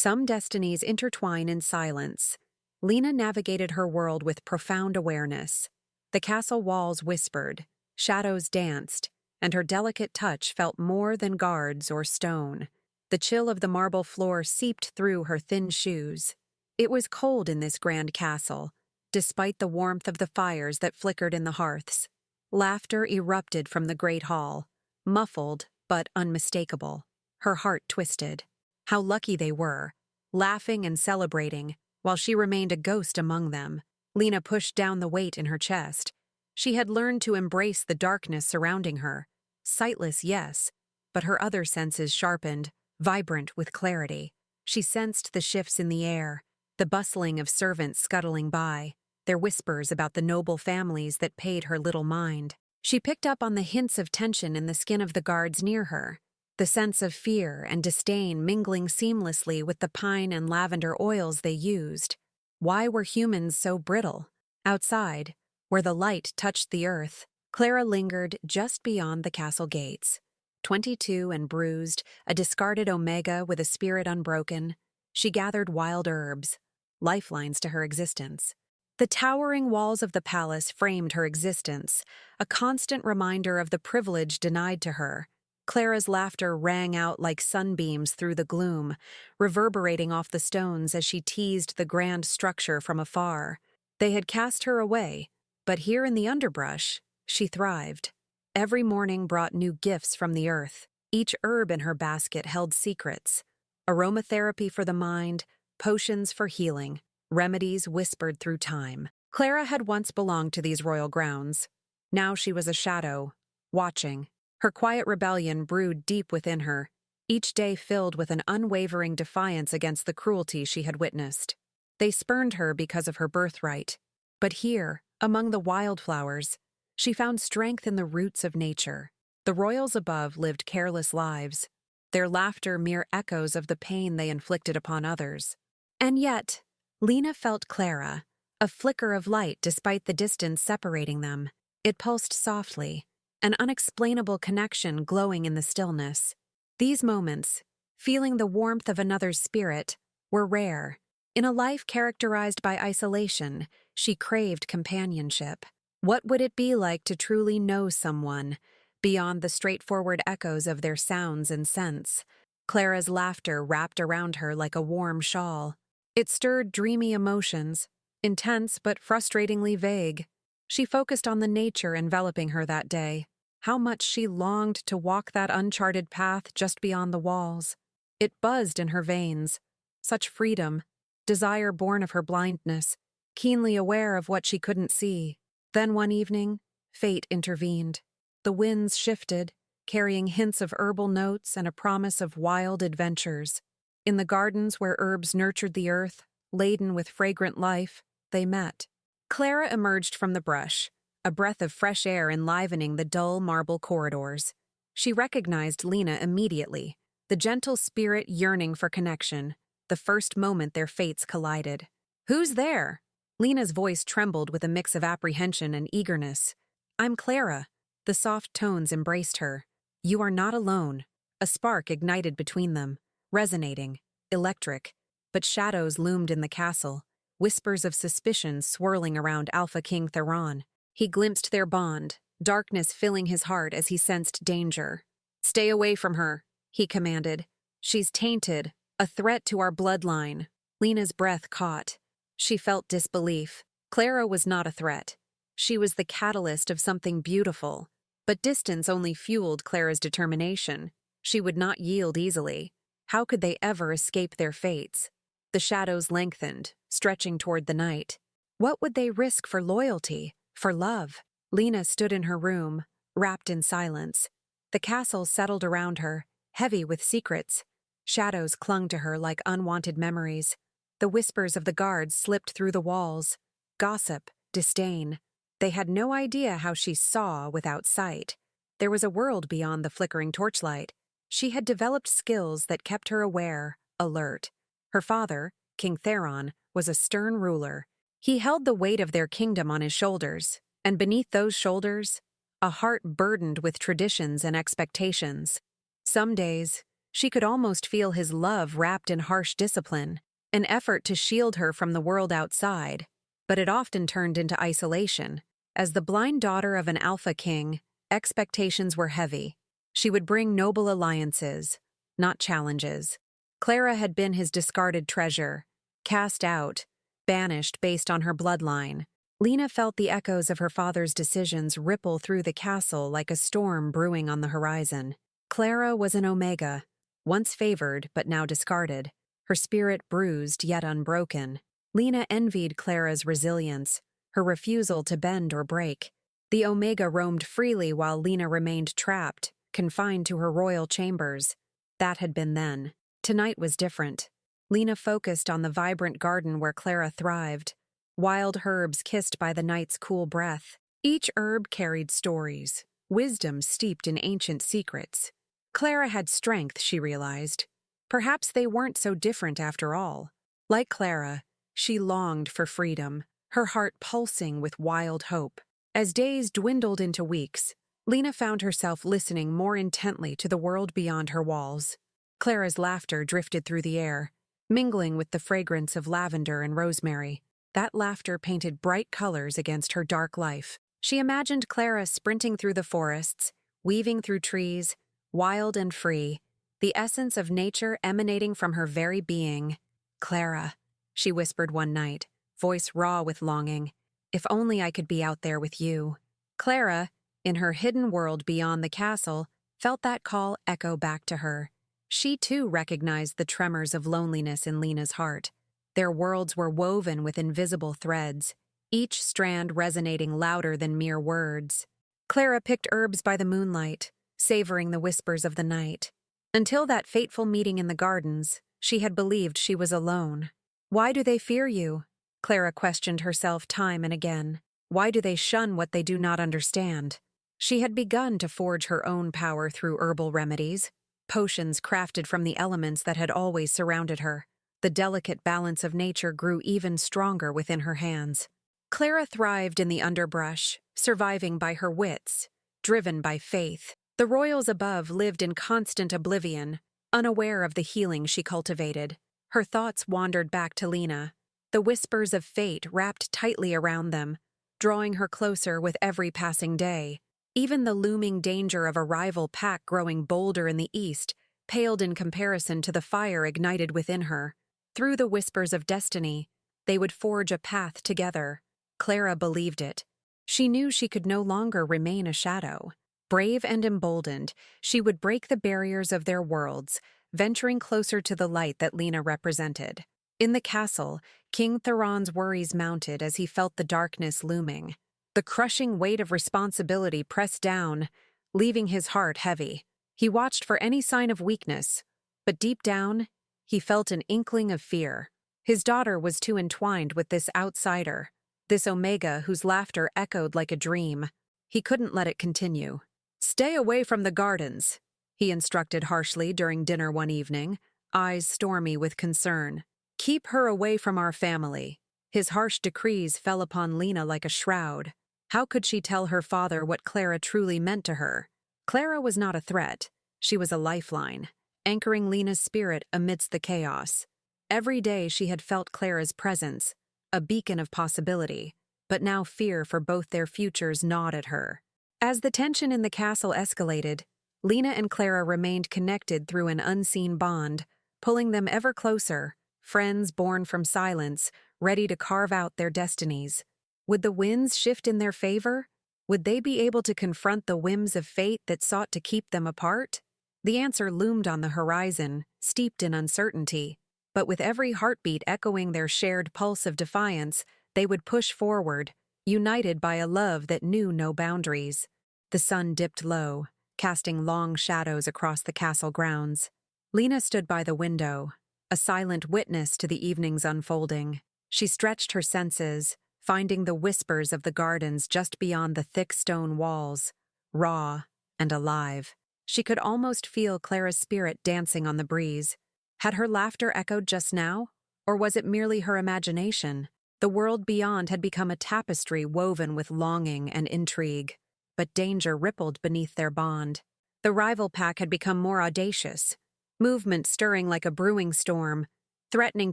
Some destinies intertwine in silence. Lena navigated her world with profound awareness. The castle walls whispered, shadows danced, and her delicate touch felt more than guards or stone. The chill of the marble floor seeped through her thin shoes. It was cold in this grand castle, despite the warmth of the fires that flickered in the hearths. Laughter erupted from the great hall, muffled but unmistakable. Her heart twisted. How lucky they were, laughing and celebrating, while she remained a ghost among them. Lena pushed down the weight in her chest. She had learned to embrace the darkness surrounding her. Sightless, yes, but her other senses sharpened, vibrant with clarity. She sensed the shifts in the air, the bustling of servants scuttling by, their whispers about the noble families that paid her little mind. She picked up on the hints of tension in the skin of the guards near her, the sense of fear and disdain mingling seamlessly with the pine and lavender oils they used. Why were humans so brittle? Outside, where the light touched the earth, Clara lingered just beyond the castle gates. 22 and bruised, a discarded omega with a spirit unbroken, she gathered wild herbs, lifelines to her existence. The towering walls of the palace framed her existence, a constant reminder of the privilege denied to her. Clara's laughter rang out like sunbeams through the gloom, reverberating off the stones as she teased the grand structure from afar. They had cast her away, but here in the underbrush, she thrived. Every morning brought new gifts from the earth. Each herb in her basket held secrets. Aromatherapy for the mind, potions for healing, remedies whispered through time. Clara had once belonged to these royal grounds. Now she was a shadow, watching. Her quiet rebellion brewed deep within her, each day filled with an unwavering defiance against the cruelty she had witnessed. They spurned her because of her birthright. But here, among the wildflowers, she found strength in the roots of nature. The royals above lived careless lives, their laughter mere echoes of the pain they inflicted upon others. And yet, Lena felt Clara, a flicker of light despite the distance separating them. It pulsed softly, an unexplainable connection glowing in the stillness. These moments, feeling the warmth of another's spirit, were rare. In a life characterized by isolation, she craved companionship. What would it be like to truly know someone, beyond the straightforward echoes of their sounds and scents? Clara's laughter wrapped around her like a warm shawl. It stirred dreamy emotions, intense but frustratingly vague. She focused on the nature enveloping her that day, how much she longed to walk that uncharted path just beyond the walls. It buzzed in her veins. Such freedom, desire born of her blindness, keenly aware of what she couldn't see. Then one evening, fate intervened. The winds shifted, carrying hints of herbal notes and a promise of wild adventures. In the gardens where herbs nurtured the earth, laden with fragrant life, they met. Clara emerged from the brush, a breath of fresh air enlivening the dull marble corridors. She recognized Lena immediately, the gentle spirit yearning for connection, the first moment their fates collided. "Who's there?" Lena's voice trembled with a mix of apprehension and eagerness. "I'm Clara." The soft tones embraced her. "You are not alone." A spark ignited between them, resonating, electric, but shadows loomed in the castle, whispers of suspicion swirling around alphaking Theron. He glimpsed their bond, darkness filling his heart as he sensed danger. "Stay away from her," he commanded. "She's tainted, a threat to our bloodline." Lena's breath caught. She felt disbelief. Clara was not a threat. She was the catalyst of something beautiful. But distance only fueled Clara's determination. She would not yield easily. How could they ever escape their fates? The shadows lengthened, stretching toward the night. What would they risk for loyalty, for love? Lena stood in her room, wrapped in silence. The castle settled around her, heavy with secrets. Shadows clung to her like unwanted memories. The whispers of the guards slipped through the walls. Gossip, disdain. They had no idea how she saw without sight. There was a world beyond the flickering torchlight. She had developed skills that kept her aware, alert. Her father, King Theron, was a stern ruler. He held the weight of their kingdom on his shoulders, and beneath those shoulders, a heart burdened with traditions and expectations. Some days, She could almost feel his love wrapped in harsh discipline, an effort to shield her from the world outside, but it often turned into isolation. As the blind daughter of an alpha king, expectations were heavy. She would bring noble alliances, not challenges. Clara had been his discarded treasure, cast out, banished based on her bloodline. Lena felt the echoes of her father's decisions ripple through the castle like a storm brewing on the horizon. Clara was an omega, once favored but now discarded, her spirit bruised yet unbroken. Lena envied Clara's resilience, her refusal to bend or break. The omega roamed freely while Lena remained trapped, confined to her royal chambers. That had been then. Tonight was different. Lena focused on the vibrant garden where Clara thrived, wild herbs kissed by the night's cool breath. Each herb carried stories, wisdom steeped in ancient secrets. Clara had strength, she realized. Perhaps they weren't so different after all. Like Clara, she longed for freedom, her heart pulsing with wild hope. As days dwindled into weeks, Lena found herself listening more intently to the world beyond her walls. Clara's laughter drifted through the air, mingling with the fragrance of lavender and rosemary. That laughter painted bright colors against her dark life. She imagined Clara sprinting through the forests, weaving through trees, wild and free, the essence of nature emanating from her very being. "Clara," she whispered one night, voice raw with longing, "if only I could be out there with you." Clara, in her hidden world beyond the castle, felt that call echo back to her. She too recognized the tremors of loneliness in Lena's heart. Their worlds were woven with invisible threads, each strand resonating louder than mere words. Clara picked herbs by the moonlight, savoring the whispers of the night. Until that fateful meeting in the gardens, she had believed she was alone. "Why do they fear you?" Clara questioned herself time and again. "Why do they shun what they do not understand?" She had begun to forge her own power through herbal remedies, potions crafted from the elements that had always surrounded her. The delicate balance of nature grew even stronger within her hands. Clara thrived in the underbrush, surviving by her wits, driven by faith. The royals above lived in constant oblivion, unaware of the healing she cultivated. Her thoughts wandered back to Lena, the whispers of fate wrapped tightly around them, drawing her closer with every passing day. Even the looming danger of a rival pack growing bolder in the east paled in comparison to the fire ignited within her. Through the whispers of destiny, they would forge a path together. Clara believed it. She knew she could no longer remain a shadow. Brave and emboldened, she would break the barriers of their worlds, venturing closer to the light that Lena represented. In the castle, King Theron's worries mounted as he felt the darkness looming. The crushing weight of responsibility pressed down, leaving his heart heavy. He watched for any sign of weakness, but deep down, he felt an inkling of fear. His daughter was too entwined with this outsider, this omega whose laughter echoed like a dream. He couldn't let it continue. "Stay away from the gardens," he instructed harshly during dinner one evening, eyes stormy with concern. "Keep her away from our family." His harsh decrees fell upon Lena like a shroud. How could she tell her father what Clara truly meant to her? Clara was not a threat. She was a lifeline, anchoring Lena's spirit amidst the chaos. Every day she had felt Clara's presence, a beacon of possibility, but now fear for both their futures gnawed at her. As the tension in the castle escalated, Lena and Clara remained connected through an unseen bond, pulling them ever closer, friends born from silence, ready to carve out their destinies. Would the winds shift in their favor? Would they be able to confront the whims of fate that sought to keep them apart? The answer loomed on the horizon, steeped in uncertainty. But with every heartbeat echoing their shared pulse of defiance, they would push forward, united by a love that knew no boundaries. The sun dipped low, casting long shadows across the castle grounds. Lena stood by the window, a silent witness to the evening's unfolding. She stretched her senses, finding the whispers of the gardens just beyond the thick stone walls, raw and alive. She could almost feel Clara's spirit dancing on the breeze. Had her laughter echoed just now, or was it merely her imagination? The world beyond had become a tapestry woven with longing and intrigue, but danger rippled beneath their bond. The rival pack had become more audacious, movement stirring like a brewing storm, threatening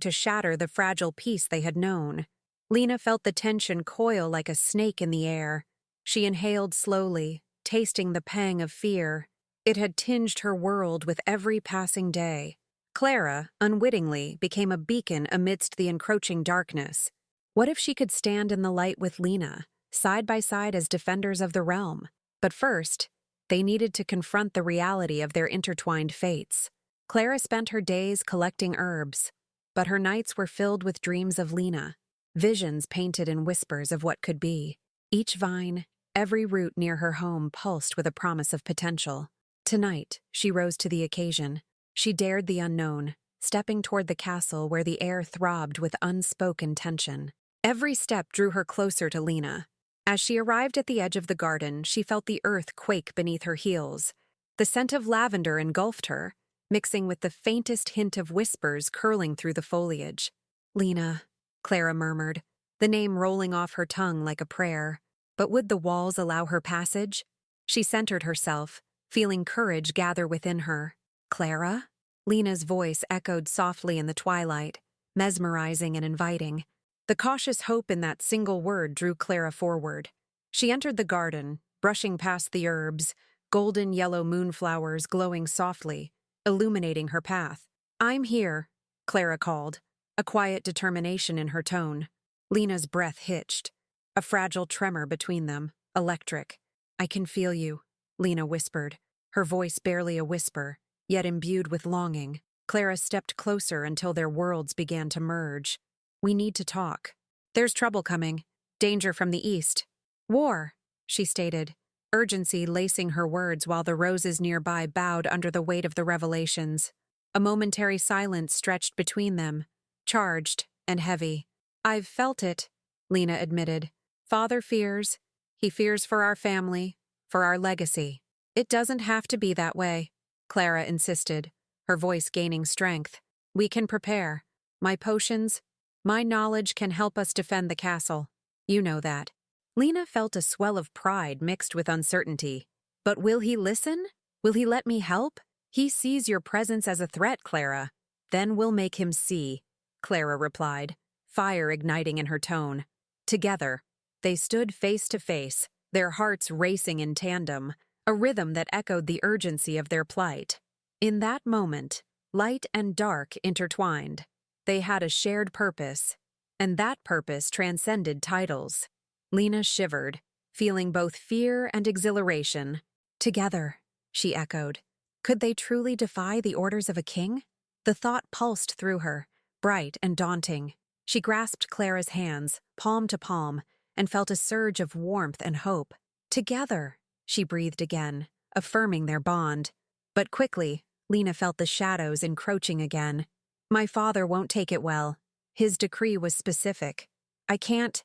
to shatter the fragile peace they had known. Lena felt the tension coil like a snake in the air. She inhaled slowly, tasting the pang of fear. It had tinged her world with every passing day. Clara, unwittingly, became a beacon amidst the encroaching darkness. What if she could stand in the light with Lena, side by side as defenders of the realm? But first, they needed to confront the reality of their intertwined fates. Clara spent her days collecting herbs, but her nights were filled with dreams of Lena, visions painted in whispers of what could be. Each vine, every root near her home pulsed with a promise of potential. Tonight, she rose to the occasion. She dared the unknown, stepping toward the castle where the air throbbed with unspoken tension. Every step drew her closer to Lena. As she arrived at the edge of the garden, she felt the earth quake beneath her heels. The scent of lavender engulfed her, mixing with the faintest hint of whispers curling through the foliage. "Lena," Clara murmured, the name rolling off her tongue like a prayer. But would the walls allow her passage? She centered herself, feeling courage gather within her. "Clara?" Lena's voice echoed softly in the twilight, mesmerizing and inviting. The cautious hope in that single word drew Clara forward. She entered the garden, brushing past the herbs, golden yellow moonflowers glowing softly, illuminating her path. "I'm here," Clara called, a quiet determination in her tone. Lena's breath hitched, a fragile tremor between them, electric. "I can feel you," Lena whispered, her voice barely a whisper, yet imbued with longing. Clara stepped closer until their worlds began to merge. "We need to talk. There's trouble coming. Danger from the east. War," she stated, urgency lacing her words while the roses nearby bowed under the weight of the revelations. A momentary silence stretched between them, charged and heavy. "I've felt it," Lena admitted. "Father fears. He fears for our family, for our legacy." "It doesn't have to be that way," Clara insisted, her voice gaining strength. "We can prepare. My potions, my knowledge can help us defend the castle. You know that." Lena felt a swell of pride mixed with uncertainty. "But will he listen? Will he let me help? He sees your presence as a threat, Clara." "Then we'll make him see," Clara replied, fire igniting in her tone. Together, they stood face to face, their hearts racing in tandem, a rhythm that echoed the urgency of their plight. In that moment, light and dark intertwined. They had a shared purpose, and that purpose transcended titles. Lena shivered, feeling both fear and exhilaration. "Together," she echoed. Could they truly defy the orders of a king? The thought pulsed through her, bright and daunting. She grasped Clara's hands, palm to palm, and felt a surge of warmth and hope. "Together," she breathed again, affirming their bond. But quickly, Lena felt the shadows encroaching again. "My father won't take it well. His decree was specific. I can't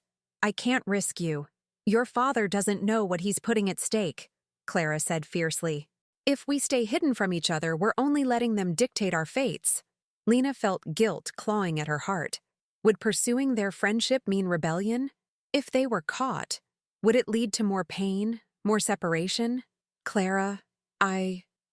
risk you. Your father doesn't know what he's putting at stake," Clara said fiercely. "If we stay hidden from each other, we're only letting them dictate our fates." Lena felt guilt clawing at her heart. Would pursuing their friendship mean rebellion? If they were caught, would it lead to more pain, more separation? "Clara,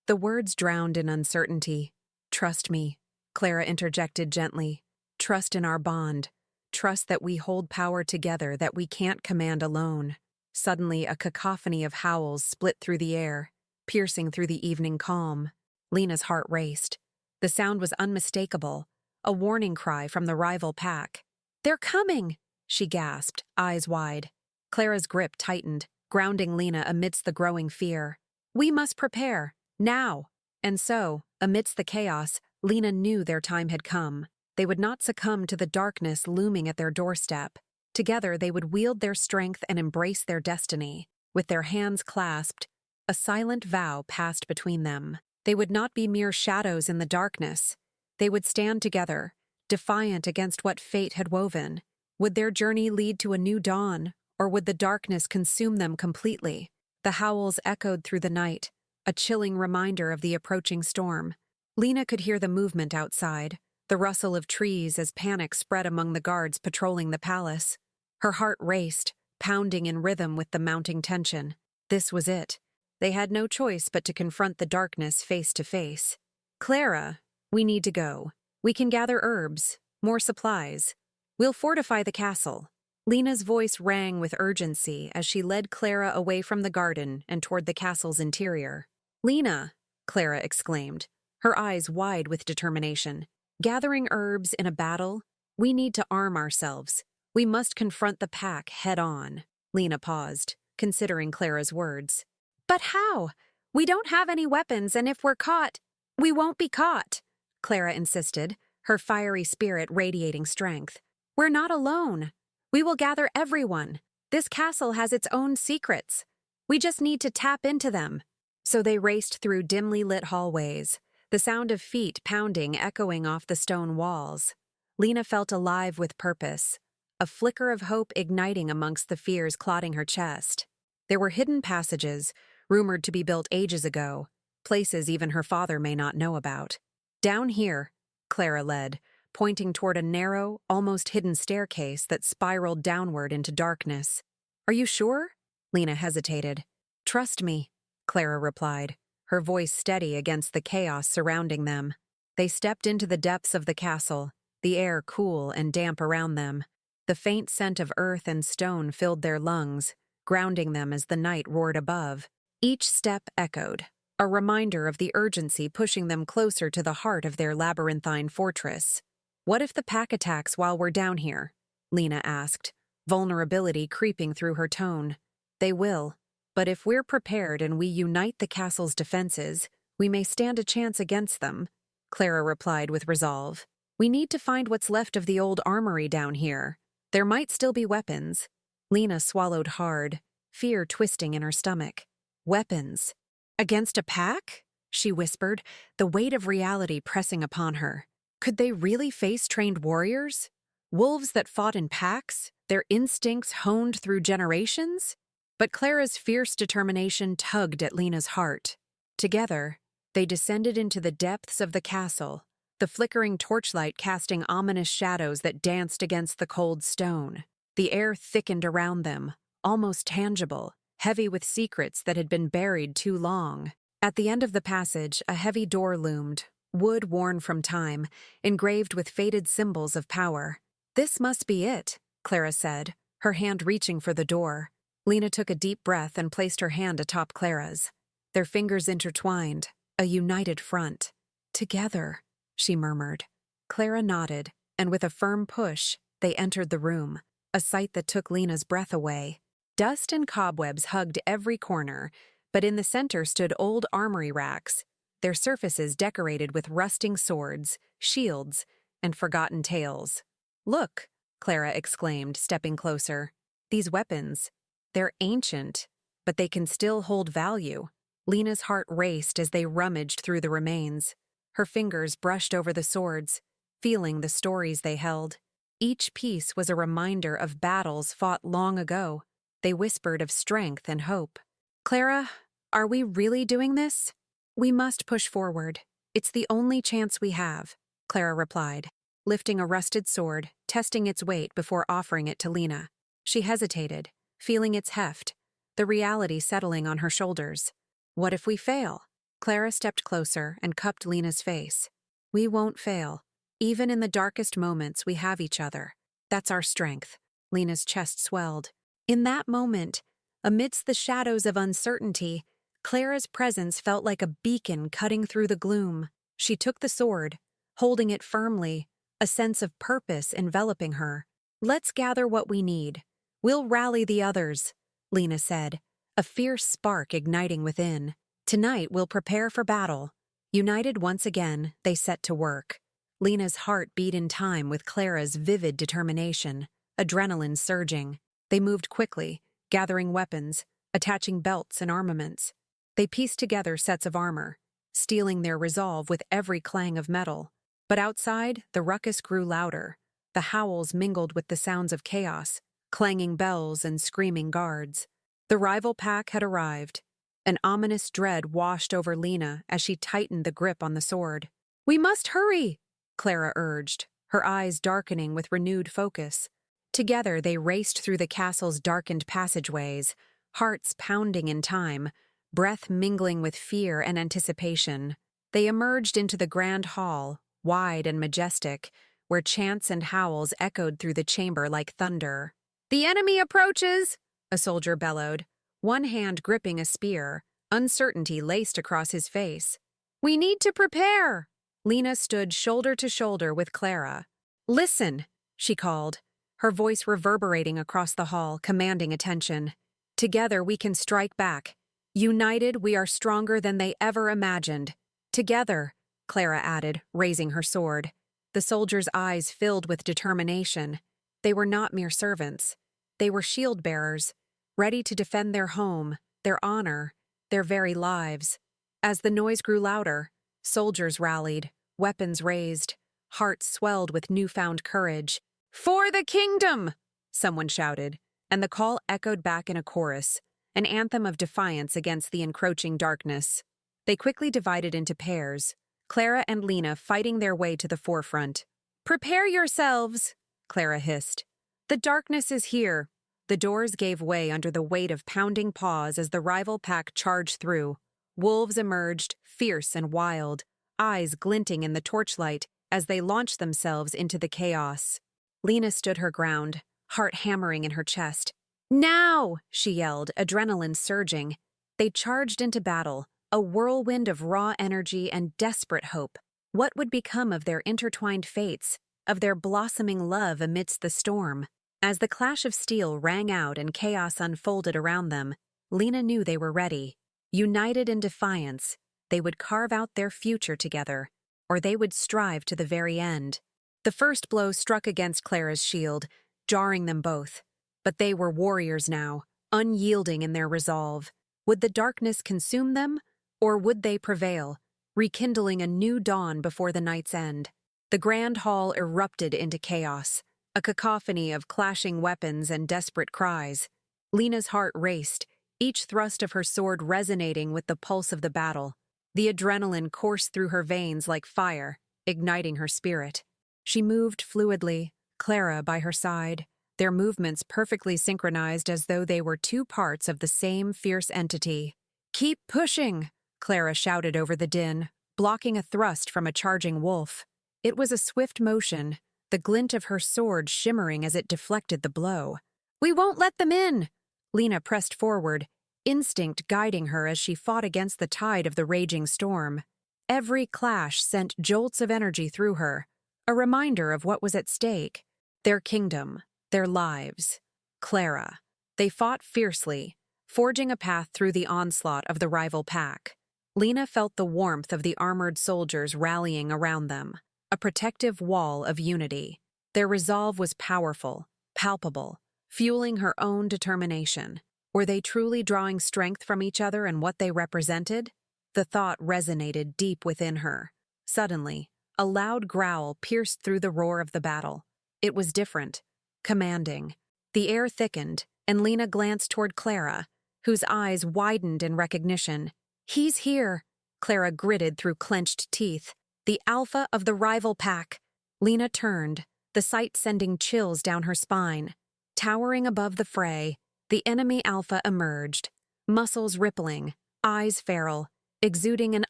The words drowned in uncertainty. "Trust me," Clara interjected gently. "Trust in our bond. Trust that we hold power together that we can't command alone." Suddenly, a cacophony of howls split through the air, piercing through the evening calm. Lena's heart raced. The sound was unmistakable, a warning cry from the rival pack. "They're coming!" she gasped, eyes wide. Clara's grip tightened, grounding Lena amidst the growing fear. "We must prepare, now!" And so, amidst the chaos, Lena knew their time had come. They would not succumb to the darkness looming at their doorstep. Together they would wield their strength and embrace their destiny. With their hands clasped, a silent vow passed between them. They would not be mere shadows in the darkness. They would stand together, defiant against what fate had woven. Would their journey lead to a new dawn, or would the darkness consume them completely? The howls echoed through the night, a chilling reminder of the approaching storm. Lena could hear the movement outside, the rustle of trees as panic spread among the guards patrolling the palace. Her heart raced, pounding in rhythm with the mounting tension. This was it. They had no choice but to confront the darkness face to face. Clara, we need to go. We can gather herbs, more supplies. We'll fortify the castle. Lena's voice rang with urgency as she led Clara away from the garden and toward the castle's interior. Lena, Clara exclaimed, her eyes wide with determination. Gathering herbs in a battle? We need to arm ourselves. We must confront the pack head-on. Lena paused, considering Clara's words. But how? We don't have any weapons, and if we're caught, we won't be caught, Clara insisted, her fiery spirit radiating strength. We're not alone. We will gather everyone. This castle has its own secrets. We just need to tap into them. So they raced through dimly lit hallways, the sound of feet pounding echoing off the stone walls. Lena felt alive with purpose, a flicker of hope igniting amongst the fears clotting her chest. There were hidden passages, rumored to be built ages ago, places even her father may not know about. Down here, Clara led, pointing toward a narrow, almost hidden staircase that spiraled downward into darkness. Are you sure? Lena hesitated. Trust me, Clara replied, her voice steady against the chaos surrounding them. They stepped into the depths of the castle, the air cool and damp around them. The faint scent of earth and stone filled their lungs, grounding them as the night roared above. Each step echoed, a reminder of the urgency pushing them closer to the heart of their labyrinthine fortress. What if the pack attacks while we're down here? Lena asked, vulnerability creeping through her tone. They will. But if we're prepared and we unite the castle's defenses, we may stand a chance against them, Clara replied with resolve. We need to find what's left of the old armory down here. There might still be weapons. Lena swallowed hard, fear twisting in her stomach. Weapons. Against a pack? She whispered, the weight of reality pressing upon her. Could they really face trained warriors? Wolves that fought in packs, their instincts honed through generations? But Clara's fierce determination tugged at Lena's heart. Together, they descended into the depths of the castle, the flickering torchlight casting ominous shadows that danced against the cold stone. The air thickened around them, almost tangible, heavy with secrets that had been buried too long. At the end of the passage, a heavy door loomed, wood worn from time, engraved with faded symbols of power. This must be it, Clara said, her hand reaching for the door. Lena took a deep breath and placed her hand atop Clara's. Their fingers intertwined, a united front. Together, she murmured. Clara nodded, and with a firm push, they entered the room, a sight that took Lena's breath away. Dust and cobwebs hugged every corner, but in the center stood old armory racks, their surfaces decorated with rusting swords, shields, and forgotten tales. Look, Clara exclaimed, stepping closer. These weapons, they're ancient, but they can still hold value. Lena's heart raced as they rummaged through the remains. Her fingers brushed over the swords, feeling the stories they held. Each piece was a reminder of battles fought long ago. They whispered of strength and hope. Clara, are we really doing this? We must push forward. It's the only chance we have, Clara replied, lifting a rusted sword, testing its weight before offering it to Lena. She hesitated, feeling its heft, the reality settling on her shoulders. What if we fail? Clara stepped closer and cupped Lena's face. We won't fail. Even in the darkest moments, we have each other. That's our strength. Lena's chest swelled. In that moment, amidst the shadows of uncertainty, Clara's presence felt like a beacon cutting through the gloom. She took the sword, holding it firmly, a sense of purpose enveloping her. Let's gather what we need. We'll rally the others, Lena said, a fierce spark igniting within. Tonight we'll prepare for battle. United once again, they set to work. Lena's heart beat in time with Clara's vivid determination, adrenaline surging. They moved quickly, gathering weapons, attaching belts and armaments. They pieced together sets of armor, steeling their resolve with every clang of metal. But outside, the ruckus grew louder. The howls mingled with the sounds of chaos, clanging bells and screaming guards. The rival pack had arrived. An ominous dread washed over Lena as she tightened the grip on the sword. "We must hurry," Clara urged, her eyes darkening with renewed focus. Together they raced through the castle's darkened passageways, hearts pounding in time, breath mingling with fear and anticipation. They emerged into the grand hall, wide and majestic, where chants and howls echoed through the chamber like thunder. "The enemy approaches!" a soldier bellowed, one hand gripping a spear, uncertainty laced across his face. "We need to prepare!" Lena stood shoulder to shoulder with Clara. "Listen," she called, her voice reverberating across the hall, commanding attention. "Together we can strike back. United, we are stronger than they ever imagined. Together," Clara added, raising her sword. The soldiers' eyes filled with determination. They were not mere servants. They were shield-bearers, ready to defend their home, their honor, their very lives. As the noise grew louder, soldiers rallied, weapons raised, hearts swelled with newfound courage. "For the kingdom!" someone shouted, and the call echoed back in a chorus, an anthem of defiance against the encroaching darkness. They quickly divided into pairs, Clara and Lena fighting their way to the forefront. "Prepare yourselves," Clara hissed. "The darkness is here." The doors gave way under the weight of pounding paws as the rival pack charged through. Wolves emerged, fierce and wild, eyes glinting in the torchlight as they launched themselves into the chaos. Lena stood her ground, heart hammering in her chest. "Now!" she yelled, adrenaline surging. They charged into battle, a whirlwind of raw energy and desperate hope. What would become of their intertwined fates, of their blossoming love amidst the storm? As the clash of steel rang out and chaos unfolded around them, Lena knew they were ready. United in defiance, they would carve out their future together, or they would strive to the very end. The first blow struck against Clara's shield, jarring them both. But they were warriors now, unyielding in their resolve. Would the darkness consume them, or would they prevail, rekindling a new dawn before the night's end? The grand hall erupted into chaos, a cacophony of clashing weapons and desperate cries. Lena's heart raced, each thrust of her sword resonating with the pulse of the battle. The adrenaline coursed through her veins like fire, igniting her spirit. She moved fluidly, Clara by her side, their movements perfectly synchronized as though they were two parts of the same fierce entity. "Keep pushing!" Clara shouted over the din, blocking a thrust from a charging wolf. It was a swift motion, the glint of her sword shimmering as it deflected the blow. "We won't let them in!" Lena pressed forward, instinct guiding her as she fought against the tide of the raging storm. Every clash sent jolts of energy through her, a reminder of what was at stake. Their kingdom, their lives. Clara. They fought fiercely, forging a path through the onslaught of the rival pack. Lena felt the warmth of the armored soldiers rallying around them, a protective wall of unity. Their resolve was powerful, palpable, fueling her own determination. Were they truly drawing strength from each other and what they represented? The thought resonated deep within her. Suddenly, a loud growl pierced through the roar of the battle. It was different, commanding. The air thickened, and Lena glanced toward Clara, whose eyes widened in recognition. "He's here," Clara gritted through clenched teeth. "The alpha of the rival pack." Lena turned, the sight sending chills down her spine. Towering above the fray, the enemy alpha emerged, muscles rippling, eyes feral, exuding an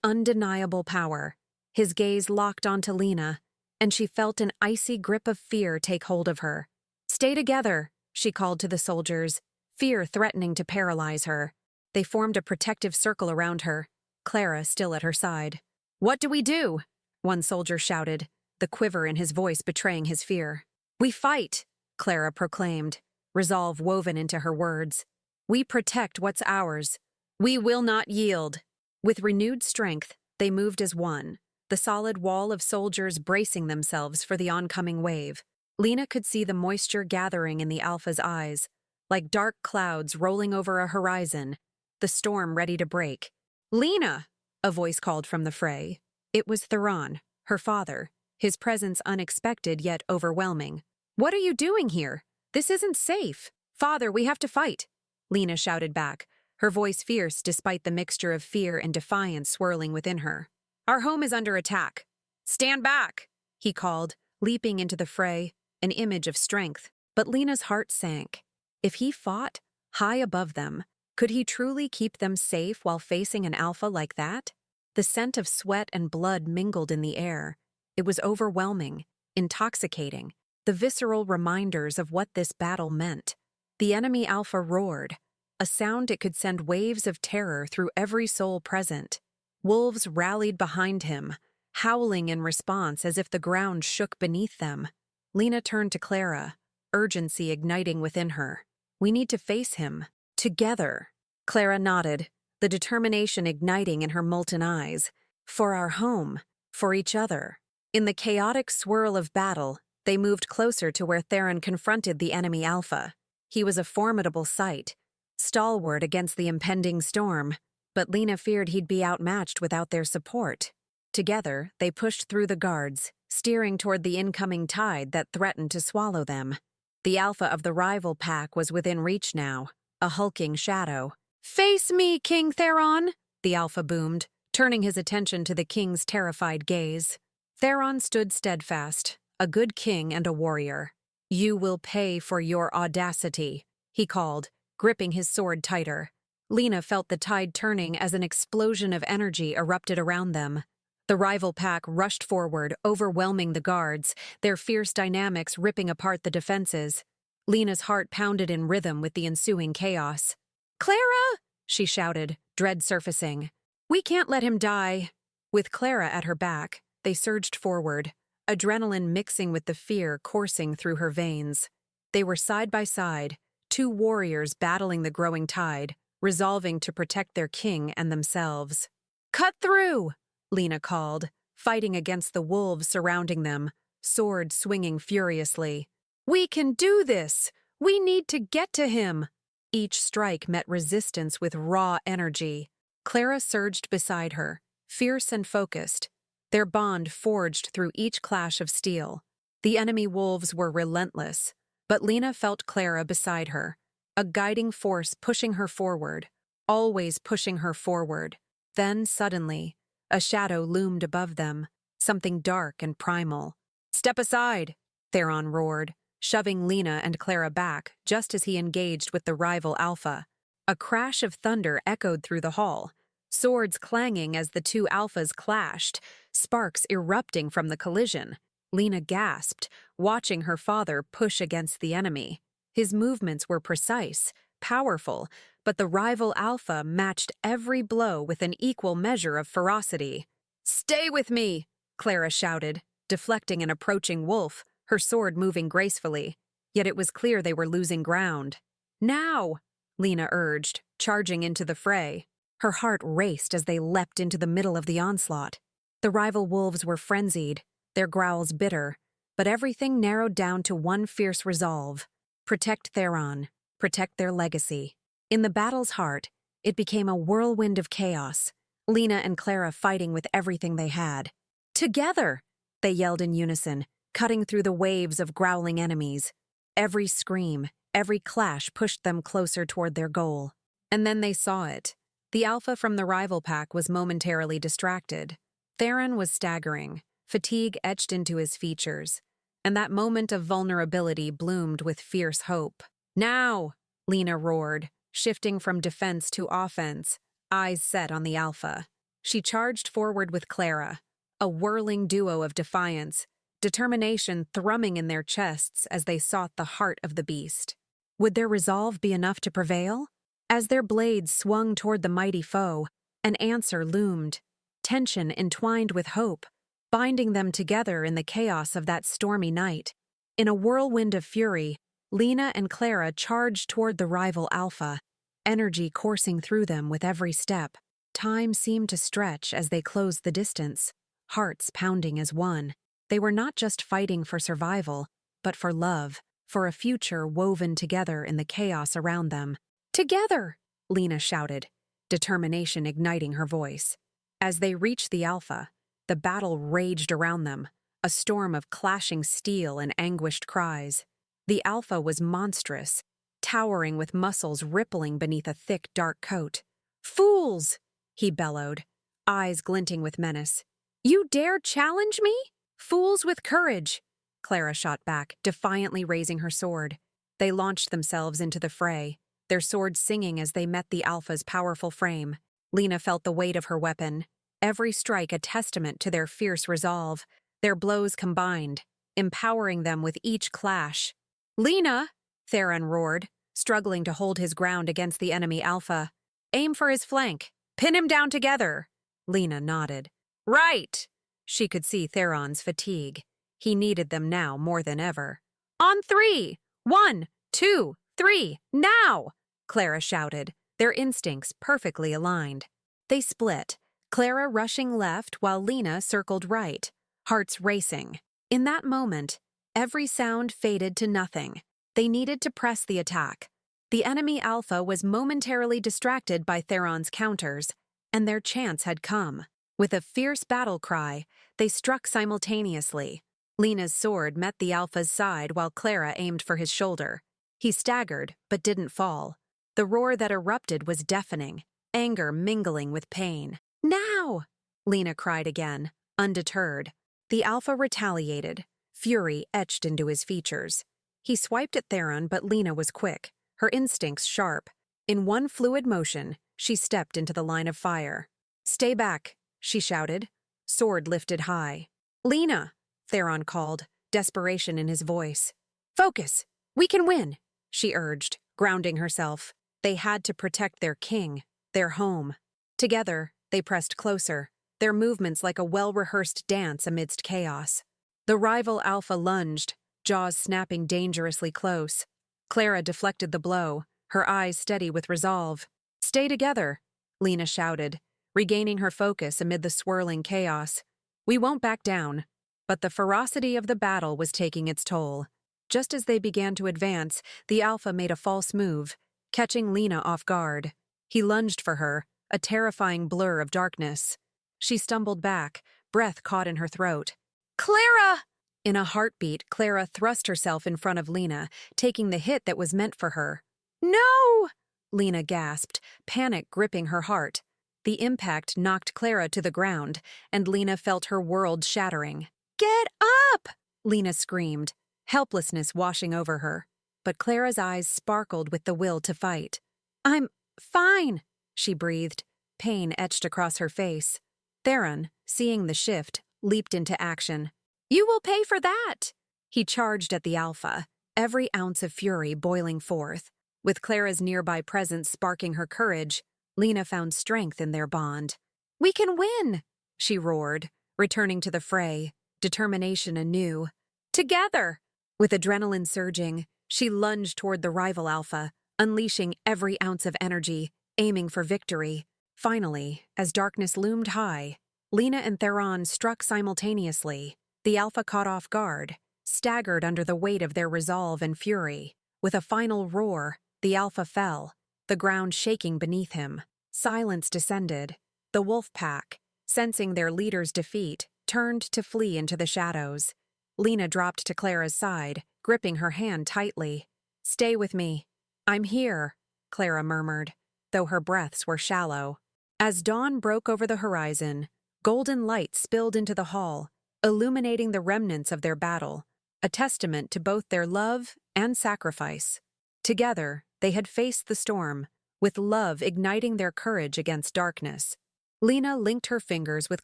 undeniable power. His gaze locked onto Lena, and she felt an icy grip of fear take hold of her. "Stay together," she called to the soldiers, fear threatening to paralyze her. They formed a protective circle around her, Clara still at her side. "What do we do?" one soldier shouted, the quiver in his voice betraying his fear. "We fight," Clara proclaimed, resolve woven into her words. "We protect what's ours. We will not yield." With renewed strength, they moved as one, the solid wall of soldiers bracing themselves for the oncoming wave. Lena could see the moisture gathering in the alpha's eyes, like dark clouds rolling over a horizon, the storm ready to break. "Lena!" a voice called from the fray. It was Theron, her father, his presence unexpected yet overwhelming. "What are you doing here? This isn't safe." "Father, we have to fight," Lena shouted back, her voice fierce despite the mixture of fear and defiance swirling within her. "Our home is under attack." "Stand back," he called, leaping into the fray, an image of strength. But Lena's heart sank. If he fought, high above them, could he truly keep them safe while facing an alpha like that? The scent of sweat and blood mingled in the air. It was overwhelming, intoxicating, the visceral reminders of what this battle meant. The enemy alpha roared, a sound it could send waves of terror through every soul present. Wolves rallied behind him, howling in response as if the ground shook beneath them. Lena turned to Clara, urgency igniting within her. "We need to face him. Together." Clara nodded, the determination igniting in her molten eyes. "For our home. For each other." In the chaotic swirl of battle, they moved closer to where Theron confronted the enemy alpha. He was a formidable sight, stalwart against the impending storm, but Lena feared he'd be outmatched without their support. Together, they pushed through the guards, steering toward the incoming tide that threatened to swallow them. The alpha of the rival pack was within reach now, a hulking shadow. "Face me, King Theron!" the alpha boomed, turning his attention to the king's terrified gaze. Theron stood steadfast, a good king and a warrior. "You will pay for your audacity," he called, gripping his sword tighter. Lena felt the tide turning as an explosion of energy erupted around them. The rival pack rushed forward, overwhelming the guards, their fierce dynamics ripping apart the defenses. Lena's heart pounded in rhythm with the ensuing chaos. "Clara!" she shouted, dread surfacing. "We can't let him die." With Clara at her back, they surged forward, adrenaline mixing with the fear coursing through her veins. They were side by side, two warriors battling the growing tide, resolving to protect their king and themselves. "Cut through!" Lena called, fighting against the wolves surrounding them, sword swinging furiously. "We can do this! We need to get to him!" Each strike met resistance with raw energy. Clara surged beside her, fierce and focused, their bond forged through each clash of steel. The enemy wolves were relentless, but Lena felt Clara beside her, a guiding force pushing her forward, always pushing her forward. Then, suddenly, a shadow loomed above them, something dark and primal. "Step aside!" Theron roared, shoving Lena and Clara back just as he engaged with the rival alpha. A crash of thunder echoed through the hall, swords clanging as the two alphas clashed, sparks erupting from the collision. Lena gasped, watching her father push against the enemy. His movements were precise, powerful, but the rival alpha matched every blow with an equal measure of ferocity. "Stay with me!" Clara shouted, deflecting an approaching wolf, her sword moving gracefully. Yet it was clear they were losing ground. "Now!" Lena urged, charging into the fray. Her heart raced as they leapt into the middle of the onslaught. The rival wolves were frenzied, their growls bitter, but everything narrowed down to one fierce resolve: protect Theron, protect their legacy. In the battle's heart, it became a whirlwind of chaos, Lena and Clara fighting with everything they had. "Together!" they yelled in unison, cutting through the waves of growling enemies. Every scream, every clash pushed them closer toward their goal. And then they saw it. The alpha from the rival pack was momentarily distracted. Theron was staggering, fatigue etched into his features, and that moment of vulnerability bloomed with fierce hope. "Now!" Lena roared, shifting from defense to offense, eyes set on the alpha. She charged forward with Clara, a whirling duo of defiance, determination thrumming in their chests as they sought the heart of the beast. Would their resolve be enough to prevail? As their blades swung toward the mighty foe, an answer loomed, tension entwined with hope, binding them together in the chaos of that stormy night. In a whirlwind of fury, Lena and Clara charged toward the rival alpha, energy coursing through them with every step. Time seemed to stretch as they closed the distance, hearts pounding as one. They were not just fighting for survival, but for love, for a future woven together in the chaos around them. "Together!" Lena shouted, determination igniting her voice. As they reached the alpha, the battle raged around them, a storm of clashing steel and anguished cries. The alpha was monstrous, towering with muscles rippling beneath a thick, dark coat. "Fools!" he bellowed, eyes glinting with menace. "You dare challenge me? Fools with courage!" Clara shot back, defiantly raising her sword. They launched themselves into the fray, their swords singing as they met the alpha's powerful frame. Lena felt the weight of her weapon, every strike a testament to their fierce resolve, their blows combined, empowering them with each clash. "Lena!" Theron roared, struggling to hold his ground against the enemy Alpha. "Aim for his flank. Pin him down together." Lena nodded. "Right!" She could see Theron's fatigue. He needed them now more than ever. "On 3! 1, 2, 3, now!" Clara shouted, their instincts perfectly aligned. They split, Clara rushing left while Lena circled right, hearts racing. In that moment, every sound faded to nothing. They needed to press the attack. The enemy Alpha was momentarily distracted by Theron's counters, and their chance had come. With a fierce battle cry, they struck simultaneously. Lena's sword met the Alpha's side while Clara aimed for his shoulder. He staggered, but didn't fall. The roar that erupted was deafening, anger mingling with pain. "Now!" Lena cried again, undeterred. The Alpha retaliated, fury etched into his features. He swiped at Theron, but Lena was quick, her instincts sharp. In one fluid motion, she stepped into the line of fire. "Stay back," she shouted, sword lifted high. "Lena!" Theron called, desperation in his voice. "Focus! We can win!" she urged, grounding herself. They had to protect their king, their home. Together, they pressed closer, their movements like a well-rehearsed dance amidst chaos. The rival Alpha lunged, jaws snapping dangerously close. Clara deflected the blow, her eyes steady with resolve. "Stay together," Lena shouted, regaining her focus amid the swirling chaos. "We won't back down." But the ferocity of the battle was taking its toll. Just as they began to advance, the Alpha made a false move, catching Lena off guard. He lunged for her, a terrifying blur of darkness. She stumbled back, breath caught in her throat. "Clara!" In a heartbeat, Clara thrust herself in front of Lena, taking the hit that was meant for her. "No!" Lena gasped, panic gripping her heart. The impact knocked Clara to the ground, and Lena felt her world shattering. "Get up!" Lena screamed, helplessness washing over her. But Clara's eyes sparkled with the will to fight. "I'm fine," she breathed, pain etched across her face. Theron, seeing the shift, leaped into action. "You will pay for that!" He charged at the Alpha, every ounce of fury boiling forth. With Clara's nearby presence sparking her courage, Lena found strength in their bond. "We can win!" she roared, returning to the fray, determination anew. "Together!" With adrenaline surging, she lunged toward the rival Alpha, unleashing every ounce of energy, aiming for victory. Finally, as darkness loomed high, Lena and Theron struck simultaneously. The Alpha caught off guard, staggered under the weight of their resolve and fury. With a final roar, the Alpha fell, the ground shaking beneath him. Silence descended. The wolf pack, sensing their leader's defeat, turned to flee into the shadows. Lena dropped to Clara's side, gripping her hand tightly. "Stay with me. I'm here," Clara murmured, though her breaths were shallow. As dawn broke over the horizon, golden light spilled into the hall, illuminating the remnants of their battle, a testament to both their love and sacrifice. Together, they had faced the storm, with love igniting their courage against darkness. Lena linked her fingers with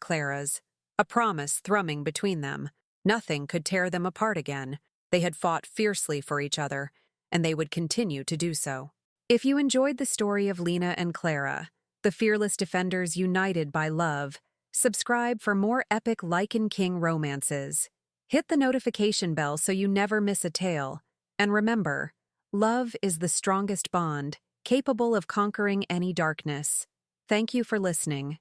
Clara's, a promise thrumming between them. Nothing could tear them apart again. They had fought fiercely for each other, and they would continue to do so. If you enjoyed the story of Lena and Clara, the fearless defenders united by love, subscribe for more epic Lycan King romances. Hit the notification bell so you never miss a tale. And remember, love is the strongest bond, capable of conquering any darkness. Thank you for listening.